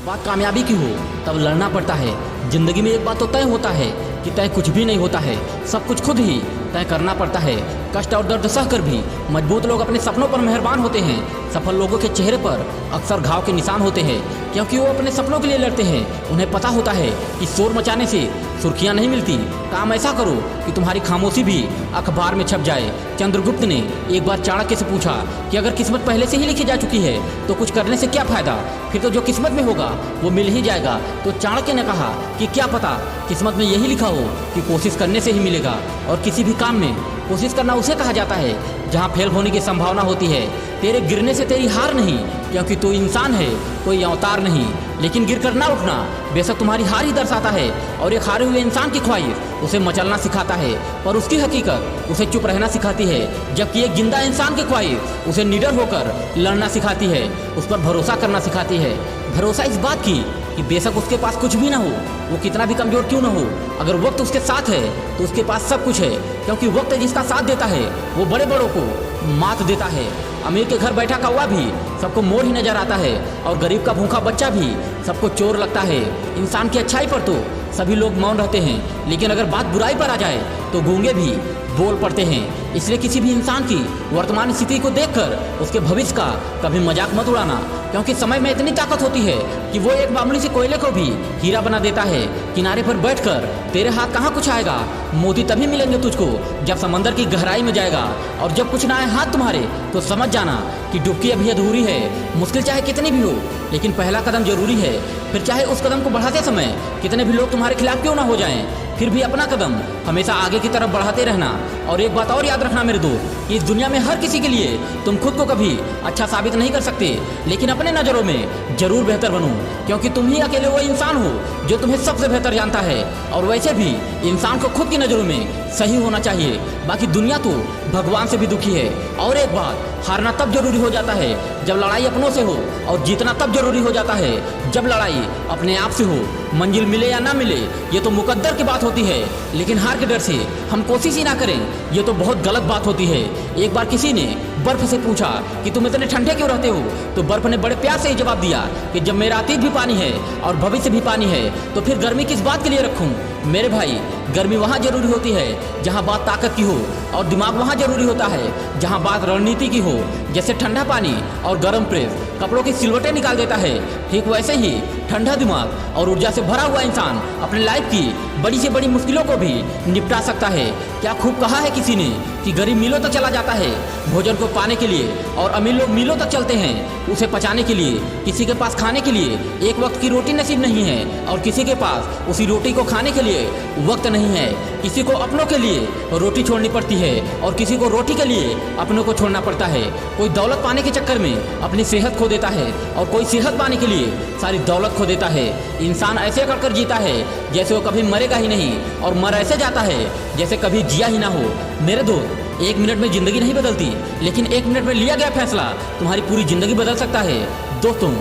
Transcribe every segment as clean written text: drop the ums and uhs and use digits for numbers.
बात कामयाबी की हो तब लड़ना पड़ता है। जिंदगी में एक बात तो तय होता है कि तय कुछ भी नहीं होता है, सब कुछ खुद ही तय करना पड़ता है। कष्ट और दर्द सहकर भी मजबूत लोग अपने सपनों पर मेहरबान होते हैं। सफल लोगों के चेहरे पर अक्सर घाव के निशान होते हैं, क्योंकि वो अपने सपनों के लिए लड़ते हैं। उन्हें पता होता है कि शोर मचाने से सुर्खियां नहीं मिलती। काम ऐसा करो कि तुम्हारी खामोशी भी अखबार में छप जाए। चंद्रगुप्त ने एक बार चाणक्य से पूछा कि अगर किस्मत पहले से ही लिखी जा चुकी है तो कुछ करने से क्या फायदा, फिर तो जो किस्मत में होगा वो मिल ही जाएगा। तो चाणक्य ने कहा कि क्या पता किस्मत में यही लिखा हो कि कोशिश करने से ही मिलेगा। और किसी भी काम में कोशिश करना उसे कहा जाता है जहाँ फेल होने की संभावना होती है। तेरे गिरने से तेरी हार नहीं, क्योंकि तू इंसान है, कोई अवतार नहीं। लेकिन गिर कर ना उठना बेशक तुम्हारी हार ही दर्शाता है, और एक हारे हुए इंसान की ख्वाहिश उसे मचलना सिखाता है, पर उसकी हकीकत उसे चुप रहना सिखाती है। जबकि एक जिंदा इंसान की ख्वाहिश उसे निडर होकर लड़ना सिखाती है, उस पर भरोसा करना सिखाती है। भरोसा इस बात की कि बेशक उसके पास कुछ भी ना हो, वो कितना भी कमजोर क्यों ना हो, अगर वक्त उसके साथ है तो उसके पास सब कुछ है। क्योंकि वक्त जिसका साथ देता है वो बड़े बड़ों को मात देता है। अमीर के घर बैठा कौवा भी सबको मोर ही नजर आता है, और गरीब का भूखा बच्चा भी सबको चोर लगता है। इंसान की अच्छाई पर तो सभी लोग मौन रहते हैं, लेकिन अगर बात बुराई पर आ जाए तो गूंगे भी बोल पड़ते हैं। इसलिए किसी भी इंसान की वर्तमान स्थिति को देखकर उसके भविष्य का कभी मजाक मत उड़ाना, क्योंकि समय में इतनी ताकत होती है कि वो एक मामूली से कोयले को भी हीरा बना देता है। किनारे पर बैठकर तेरे हाथ कहाँ कुछ आएगा, मोती तभी मिलेंगे तुझको जब समंदर की गहराई में जाएगा। और जब कुछ ना आए हाथ तुम्हारे तो समझ जाना कि डुबकी अभी अधूरी है। मुश्किल चाहे कितनी भी हो, लेकिन पहला कदम जरूरी है। फिर चाहे उस कदम को बढ़ाते समय कितने भी लोग तुम्हारे खिलाफ क्यों ना हो जाएं, फिर भी अपना कदम हमेशा आगे की तरफ बढ़ाते रहना। और एक बात और याद रखना मेरे दोस्त, इस दुनिया में हर किसी के लिए तुम खुद को कभी अच्छा साबित नहीं कर सकते, लेकिन अपने नज़रों में जरूर बेहतर बनो, क्योंकि तुम ही अकेले वो इंसान हो जो तुम्हें सबसे बेहतर जानता है। और वैसे भी इंसान को खुद की नज़रों में सही होना चाहिए, बाकी दुनिया तो भगवान से भी दुखी है। और एक बात, हारना तब जरूरी हो जाता है जब लड़ाई अपनों से हो, और जीतना तब जरूरी हो जाता है जब लड़ाई अपने आप से हो। मंजिल मिले या ना मिले ये तो मुकद्दर की बात होती है, लेकिन हार के डर से हम कोशिश ही ना करें ये तो बहुत गलत बात होती है। एक बार किसी ने बर्फ से पूछा कि तुम इतने ठंडे क्यों रहते हो, तो बर्फ ने बड़े प्यार से ही जवाब दिया कि जब मेरा अतीत भी पानी है और भविष्य भी पानी है तो फिर गर्मी किस बात के लिए रखूं। मेरे भाई, गर्मी वहाँ जरूरी होती है जहाँ बात ताकत की हो, और दिमाग वहाँ जरूरी होता है जहाँ बात रणनीति की हो। जैसे ठंडा पानी और गर्म प्रेस कपड़ों की सिलवटें निकाल देता है, ठीक वैसे ही ठंडा दिमाग और ऊर्जा से भरा हुआ इंसान अपने लाइफ की बड़ी से बड़ी मुश्किलों को भी निपटा सकता है। क्या खूब कहा है किसी ने कि गरीब मीलों तक चला जाता है भोजन को पाने के लिए, और अमीर लोग मीलों तक चलते हैं उसे पचाने के लिए। किसी के पास खाने के लिए एक वक्त की रोटी नसीब नहीं है, और किसी के पास उसी रोटी को खाने के लिए वक्त नहीं है। किसी को अपनों के लिए रोटी छोड़नी पड़ती है, और किसी को रोटी के लिए अपनों को छोड़ना पड़ता है। कोई दौलत पाने के चक्कर में अपनी सेहत खो देता है, और कोई सेहत पाने के लिए सारी दौलत खो देता है। इंसान ऐसे कर जीता है जैसे वो कभी मरेगा ही नहीं, और मर ऐसे जाता है जैसे कभी जिया ही ना हो। मेरे दोस्त, 1 मिनट में जिंदगी नहीं बदलती, लेकिन 1 मिनट में लिया गया फैसला तुम्हारी पूरी जिंदगी बदल सकता है। दोस्तों,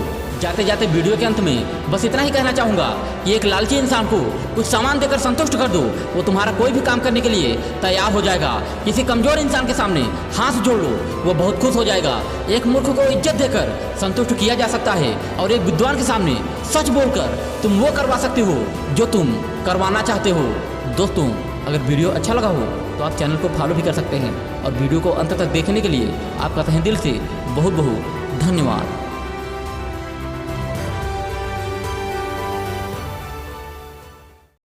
जाते जाते वीडियो के अंत में बस इतना ही कहना चाहूँगा कि एक लालची इंसान को कुछ सामान देकर संतुष्ट कर दो, वो तुम्हारा कोई भी काम करने के लिए तैयार हो जाएगा। किसी कमजोर इंसान के सामने हाथ जोड़ लो, वो बहुत खुश हो जाएगा। एक मूर्ख को इज्जत देकर संतुष्ट किया जा सकता है, और एक विद्वान के सामने सच बोलकर तुम वो करवा सकते हो जो तुम करवाना चाहते हो। दोस्तों, अगर वीडियो अच्छा लगा हो तो आप चैनल को फॉलो भी कर सकते हैं, और वीडियो को अंत तक देखने के लिए आपका तहे दिल से बहुत बहुत धन्यवाद।